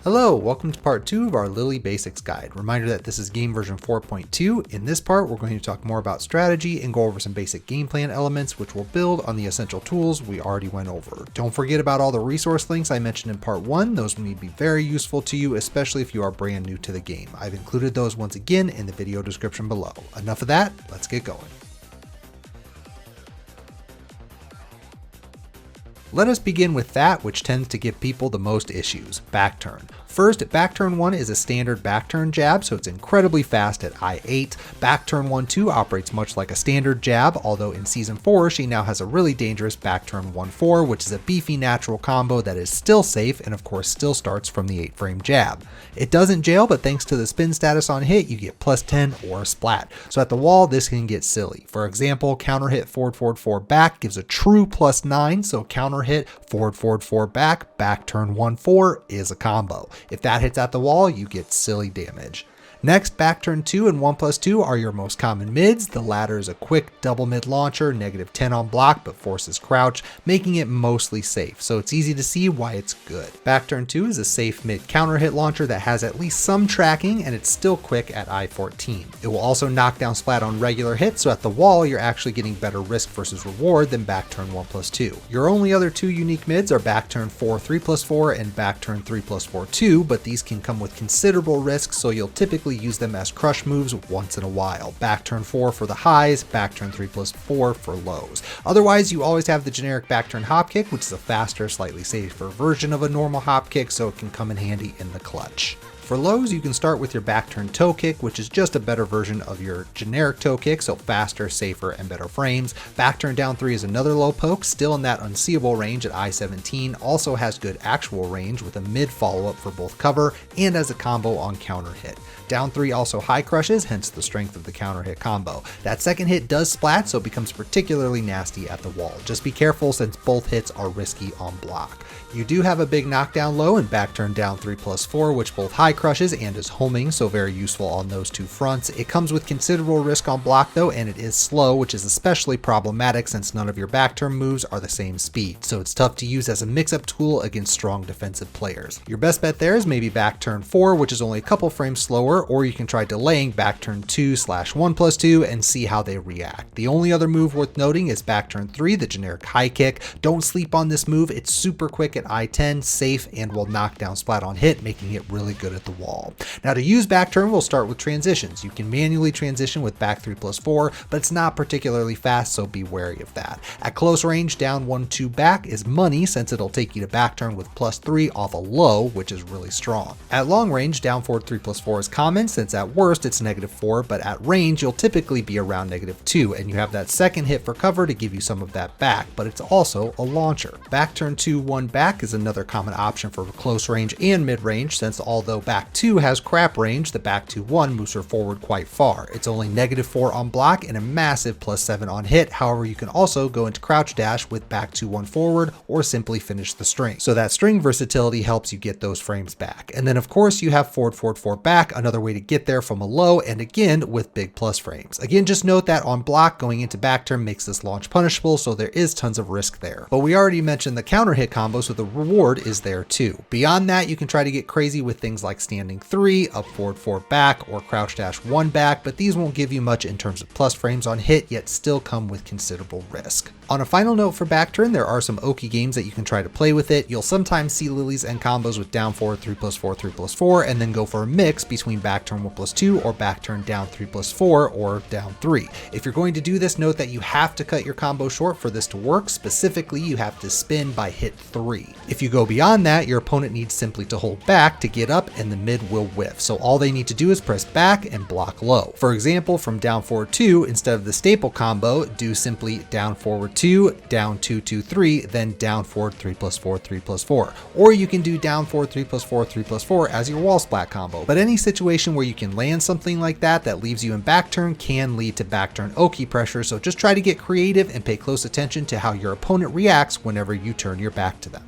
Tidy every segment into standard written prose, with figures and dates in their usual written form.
Hello, welcome to part 2 of our Lili Basics Guide. Reminder that this is game version 4.2. In this part, we're going to talk more about strategy and go over some basic game plan elements, which will build on the essential tools we already went over. Don't forget about all the resource links I mentioned in part 1. Those may be very useful to you, especially if you are brand new to the game. I've included those once again in the video description below. Enough of that, let's get going. Let us begin with that which tends to give people the most issues, back turn. First, back turn 1 is a standard back turn jab, so it's incredibly fast at I8. Back turn 1-2 operates much like a standard jab, although in Season 4 she now has a really dangerous back turn 1-4, which is a beefy natural combo that is still safe and of course still starts from the 8-frame jab. It doesn't jail, but thanks to the spin status on hit, you get plus 10 or a splat. So at the wall, this can get silly. For example, counter hit forward, forward, forward, back gives a true plus 9, so counter hit forward, forward, forward, back turn 1-4 is a combo. If that hits at the wall, you get silly damage. Next, back turn 2 and 1+2 are your most common mids. The latter is a quick double mid launcher, -10 on block, but forces crouch, making it mostly safe, so it's easy to see why it's good. Back turn 2 is a safe mid counter hit launcher that has at least some tracking, and it's still quick at I14. It will also knock down splat on regular hits, so at the wall, you're actually getting better risk versus reward than back turn 1+2. Your only other two unique mids are back turn 4 3+4 and back turn 3+4 2, but these can come with considerable risk, so you'll typically use them as crush moves once in a while. Back turn 4 for the highs, back turn 3+4 for lows. Otherwise, you always have the generic back turn hop kick, which is a faster, slightly safer version of a normal hop kick, so it can come in handy in the clutch. For lows, you can start with your back turn toe kick, which is just a better version of your generic toe kick, so faster, safer, and better frames. Back turn down 3 is another low poke, still in that unseeable range at I17, also has good actual range with a mid follow-up for both cover and as a combo on counter hit. Down 3 also high crushes, hence the strength of the counter hit combo. That second hit does splat, so it becomes particularly nasty at the wall. Just be careful since both hits are risky on block. You do have a big knockdown low in back turn down 3+4, which both high crushes and is homing, so very useful on those two fronts. It comes with considerable risk on block though, and it is slow, which is especially problematic since none of your back turn moves are the same speed, so it's tough to use as a mix-up tool against strong defensive players. Your best bet there is maybe back turn 4, which is only a couple frames slower, or you can try delaying back turn 2/1+2 and see how they react. The only other move worth noting is back turn 3, the generic high kick. Don't sleep on this move, it's super quick at I10, safe, and will knock down splat on hit, making it really good at the wall. Now to use back turn, we'll start with transitions. You can manually transition with back 3+4, but it's not particularly fast, so be wary of that. At close range, down 1-2 back is money since it'll take you to back turn with +3 off a low, which is really strong. At long range, down forward 3+4 is common since at worst it's -4, but at range you'll typically be around -2, and you have that second hit for cover to give you some of that back, but it's also a launcher. Back turn 2-1 back is another common option for close range and mid range, since although back 2 has crap range, the back 2-1 moves her forward quite far. It's only -4 on block and a massive +7 on hit. However, you can also go into crouch dash with back 2-1 forward or simply finish the string. So that string versatility helps you get those frames back. And then of course you have forward 4 back, another way to get there from a low, and again with big plus frames. Again, just note that on block, going into back turn makes this launch punishable, so there is tons of risk there. But we already mentioned the counter hit combo, so the reward is there too. Beyond that, you can try to get crazy with things like standing 3, up forward 4 back, or crouch dash 1 back, but these won't give you much in terms of plus frames on hit, yet still come with considerable risk. On a final note for back turn, there are some okie games that you can try to play with it. You'll sometimes see Lili's end combos with down forward 3+4, 3+4, and then go for a mix between back turn 1+2 or back turn down 3+4 or down 3. If you're going to do this, note that you have to cut your combo short for this to work. Specifically, you have to spin by hit 3. If you go beyond that, your opponent needs simply to hold back to get up and the mid will whiff. So all they need to do is press back and block low. For example, from down forward 2, instead of the staple combo, do simply down forward 2, down 2-2-3, then down forward 3+4, 3+4. Or you can do down forward 3+4, 3+4 as your wall splat combo. But any situation where you can land something like that leaves you in back turn can lead to back turn okie pressure, so just try to get creative and pay close attention to how your opponent reacts whenever you turn your back to them.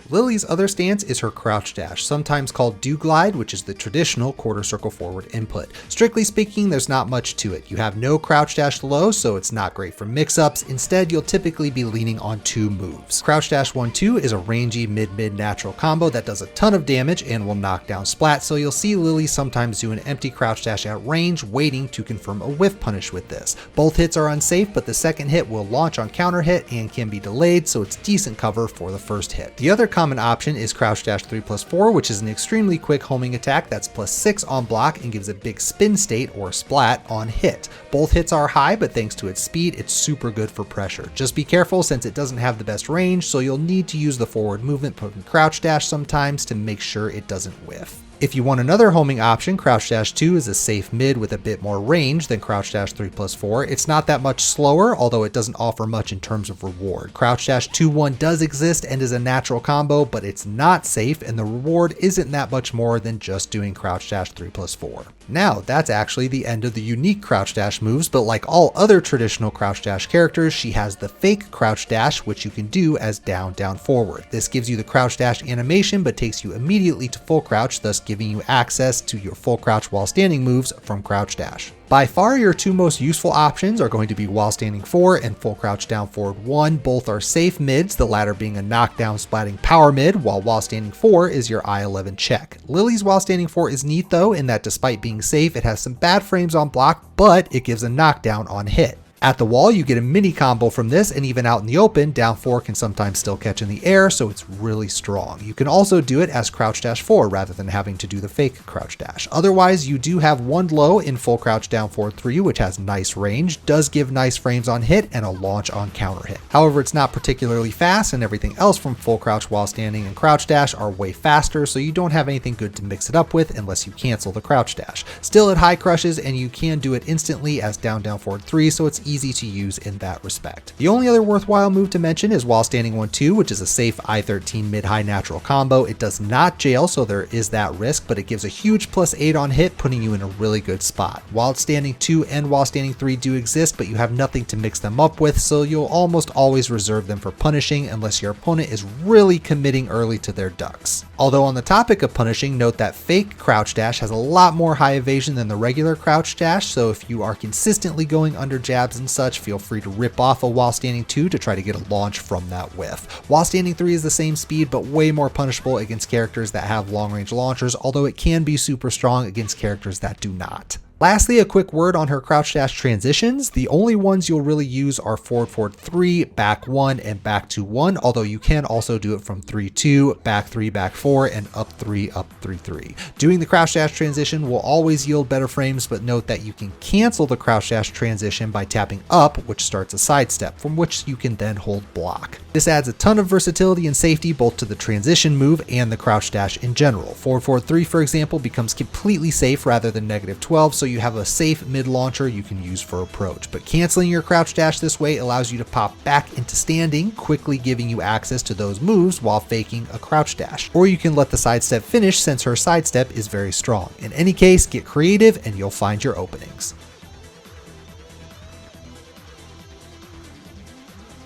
Lili's other stance is her crouch dash, sometimes called do glide, which is the traditional quarter circle forward input. Strictly speaking, there's not much to it. You have no crouch dash low, so it's not great for mix-ups. Instead, you'll typically be leaning on 2 moves. Crouch dash 1-2 is a rangy mid-mid natural combo that does a ton of damage and will knock down splat, so you'll see Lili sometimes do an empty crouch dash at range, waiting to confirm a whiff punish with this. Both hits are unsafe, but the second hit will launch on counter hit and can be delayed, so it's decent cover for the first hit. The other common option is crouch dash 3+4, which is an extremely quick homing attack that's +6 on block and gives a big spin state or splat on hit. Both hits are high, but thanks to its speed, it's super good for pressure. Just be careful since it doesn't have the best range, so you'll need to use the forward movement from crouch dash sometimes to make sure it doesn't whiff. If you want another homing option, crouch dash 2 is a safe mid with a bit more range than crouch dash 3+4. It's not that much slower, although it doesn't offer much in terms of reward. Crouch dash 2-1 does exist and is a natural combo, but it's not safe, and the reward isn't that much more than just doing crouch dash 3+4. Now, that's actually the end of the unique crouch dash moves, but like all other traditional crouch dash characters, she has the fake crouch dash, which you can do as down, down, forward. This gives you the crouch dash animation, but takes you immediately to full crouch, thus giving you access to your full crouch while standing moves from crouch dash. By far, your 2 most useful options are going to be while standing 4 and full crouch down forward 1. Both are safe mids, the latter being a knockdown splatting power mid, while standing 4 is your I-11 check. Lili's while standing 4 is neat though, in that despite being safe, it has some bad frames on block, but it gives a knockdown on hit. At the wall, you get a mini combo from this, and even out in the open, down 4 can sometimes still catch in the air, so it's really strong. You can also do it as crouch dash 4 rather than having to do the fake crouch dash. Otherwise, you do have 1 low in full crouch down forward 3, which has nice range, does give nice frames on hit, and a launch on counter hit. However, it's not particularly fast, and everything else from full crouch while standing and crouch dash are way faster, so you don't have anything good to mix it up with unless you cancel the crouch dash. Still, it high crushes, and you can do it instantly as down down forward 3, so it's easy to use in that respect. The only other worthwhile move to mention is while standing 1-2, which is a safe I-13 mid-high natural combo. It does not jail, so there is that risk, but it gives a huge +8 on hit, putting you in a really good spot. While standing 2 and while standing 3 do exist, but you have nothing to mix them up with, so you'll almost always reserve them for punishing unless your opponent is really committing early to their ducks. Although on the topic of punishing, note that fake crouch dash has a lot more high evasion than the regular crouch dash, so if you are consistently going under jabs and such, feel free to rip off a while standing 2 to try to get a launch from that whiff. While standing 3 is the same speed, but way more punishable against characters that have long range launchers, although it can be super strong against characters that do not. Lastly, a quick word on her crouch dash transitions. The only ones you'll really use are forward forward 3, back 1, and back 2 1, although you can also do it from 3 2, back 3, back 4, and up 3, up 3 3. Doing the crouch dash transition will always yield better frames, but note that you can cancel the crouch dash transition by tapping up, which starts a sidestep, from which you can then hold block. This adds a ton of versatility and safety both to the transition move and the crouch dash in general. Forward forward 3, for example, becomes completely safe rather than -12, so you have a safe mid launcher you can use for approach. But canceling your crouch dash this way allows you to pop back into standing, quickly giving you access to those moves while faking a crouch dash. Or you can let the sidestep finish since her sidestep is very strong. In any case, get creative and you'll find your openings.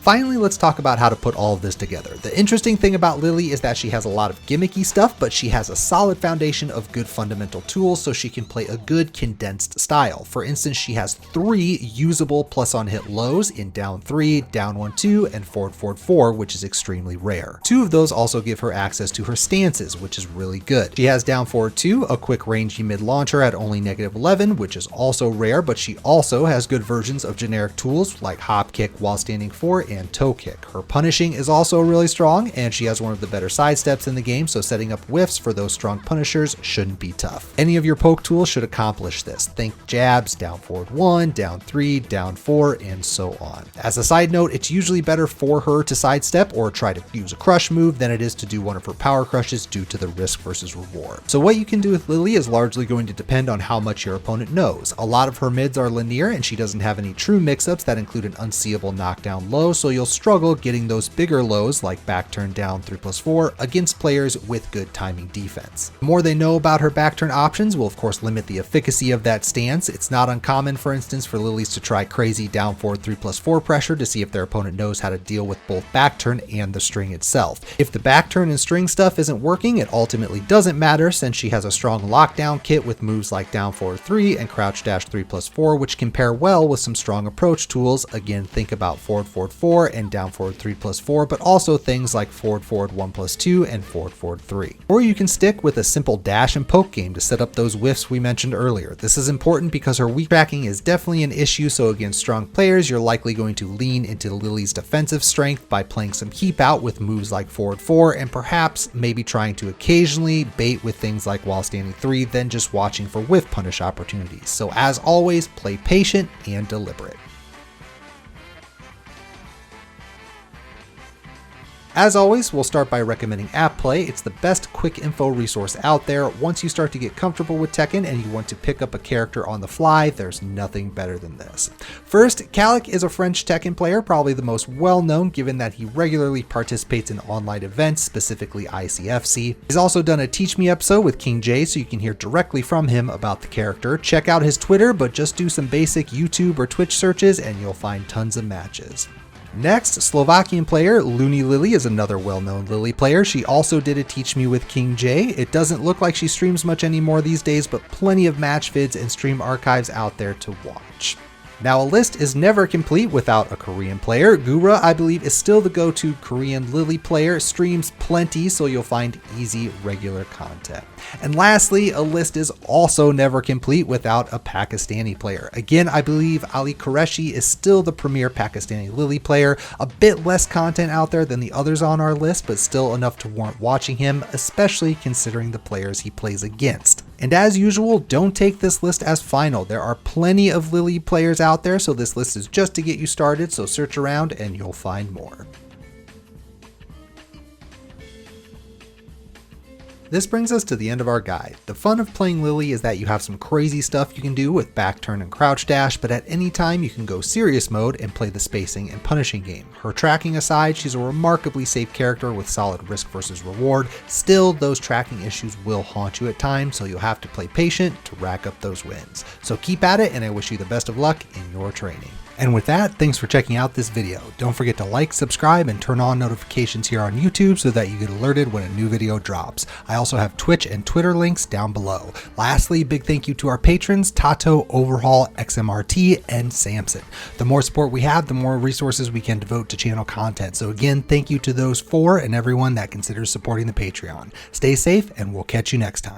Finally, let's talk about how to put all of this together. The interesting thing about Lili is that she has a lot of gimmicky stuff, but she has a solid foundation of good fundamental tools so she can play a good condensed style. For instance, she has 3 usable plus on hit lows in down 3, down 1-2, and forward forward 4, which is extremely rare. 2 of those also give her access to her stances, which is really good. She has down forward 2, a quick rangy mid launcher at only -11, which is also rare, but she also has good versions of generic tools like hop kick while standing 4 and toe kick. Her punishing is also really strong, and she has one of the better side steps in the game, so setting up whiffs for those strong punishers shouldn't be tough. Any of your poke tools should accomplish this. Think jabs, down forward 1, down 3, down 4, and so on. As a side note, it's usually better for her to sidestep or try to use a crush move than it is to do one of her power crushes due to the risk versus reward. So what you can do with Lili is largely going to depend on how much your opponent knows. A lot of her mids are linear, and she doesn't have any true mix-ups that include an unseeable knockdown low, so you'll struggle getting those bigger lows like back turn down 3+4 against players with good timing defense. The more they know about her back turn options will of course limit the efficacy of that stance. It's not uncommon, for instance, for Lilies to try crazy down forward 3+4 pressure to see if their opponent knows how to deal with both back turn and the string itself. If the back turn and string stuff isn't working, it ultimately doesn't matter since she has a strong lockdown kit with moves like down forward 3 and crouch dash 3+4, which can pair well with some strong approach tools. Again, think about forward 4 and down forward 3+4, but also things like forward 1+2 and forward 3. Or you can stick with a simple dash and poke game to set up those whiffs we mentioned earlier. This is important because her weak tracking is definitely an issue, so against strong players, you're likely going to lean into Lili's defensive strength by playing some keep out with moves like forward 4 and perhaps maybe trying to occasionally bait with things like while standing 3, then just watching for whiff punish opportunities. So as always, play patient and deliberate. As always, we'll start by recommending Applay. It's the best quick info resource out there. Once you start to get comfortable with Tekken and you want to pick up a character on the fly, there's nothing better than this. First, Kalak is a French Tekken player, probably the most well-known given that he regularly participates in online events, specifically ICFC. He's also done a Teach Me episode with King J, so you can hear directly from him about the character. Check out his Twitter, but just do some basic YouTube or Twitch searches and you'll find tons of matches. Next, Slovakian player LooneyLili is another well-known Lili player. She also did a Teach Me with King J. It doesn't look like she streams much anymore these days, but plenty of match vids and stream archives out there to watch. Now, a list is never complete without a Korean player. Gura, I believe, is still the go-to Korean Lili player, streams plenty, so you'll find easy, regular content. And lastly, a list is also never complete without a Pakistani player. Again, I believe Ali Qureshi is still the premier Pakistani Lili player, a bit less content out there than the others on our list, but still enough to warrant watching him, especially considering the players he plays against. And as usual, don't take this list as final. There are plenty of Lili players out there, so this list is just to get you started, so search around and you'll find more. This brings us to the end of our guide. The fun of playing Lili is that you have some crazy stuff you can do with back turn and crouch dash, but at any time you can go serious mode and play the spacing and punishing game. Her tracking aside, she's a remarkably safe character with solid risk versus reward. Still, those tracking issues will haunt you at times, so you'll have to play patient to rack up those wins. So keep at it, and I wish you the best of luck in your training. And with that, thanks for checking out this video. Don't forget to like, subscribe, and turn on notifications here on YouTube so that you get alerted when a new video drops. I also have Twitch and Twitter links down below. Lastly, big thank you to our patrons, Tato, Overhaul, XMRT, and Samson. The more support we have, the more resources we can devote to channel content. So again, thank you to those four and everyone that considers supporting the Patreon. Stay safe, and we'll catch you next time.